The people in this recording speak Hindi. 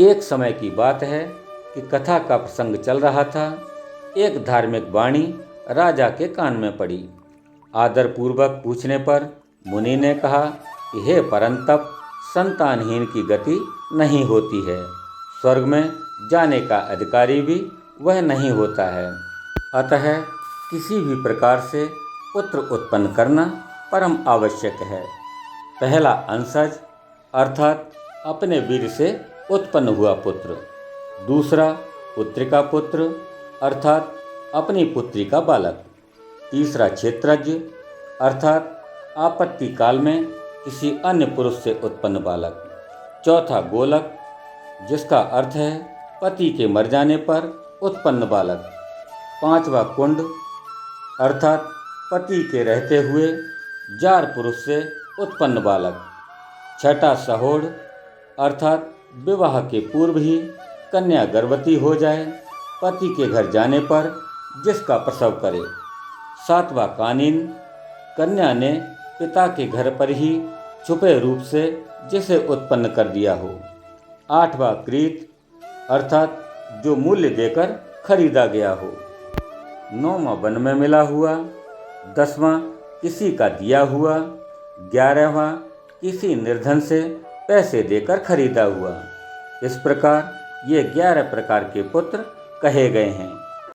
एक समय की बात है कि कथा का प्रसंग चल रहा था। एक धार्मिक वाणी राजा के कान में पड़ी। आदरपूर्वक पूछने पर मुनि ने कहा कि हे परंतप, संतानहीन की गति नहीं होती है। स्वर्ग में जाने का अधिकारी भी वह नहीं होता है। अतः किसी भी प्रकार से पुत्र उत्पन्न करना परम आवश्यक है। पहला अंशज अर्थात अपने वीर से उत्पन्न हुआ पुत्र, दूसरा पुत्रिका पुत्र अर्थात अपनी पुत्री का बालक, तीसरा क्षेत्रज्ञ अर्थात आपत्ति काल में किसी अन्य पुरुष से उत्पन्न बालक, चौथा गोलक जिसका अर्थ है पति के मर जाने पर उत्पन्न बालक, पांचवा कुंड अर्थात पति के रहते हुए जार पुरुष से उत्पन्न बालक, छठा सहोड़ अर्थात विवाह के पूर्व ही कन्या गर्भवती हो जाए, पति के घर जाने पर जिसका प्रसव करे, सातवां कानीन कन्या ने पिता के घर पर ही छुपे रूप से जिसे उत्पन्न कर दिया हो, आठवां क्रीत अर्थात जो मूल्य देकर खरीदा गया हो, नौवां वन में मिला हुआ, 10वां किसी का दिया हुआ, 11वां किसी निर्धन से पैसे देकर खरीदा हुआ। इस प्रकार ये 11 प्रकार के पुत्र कहे गए हैं।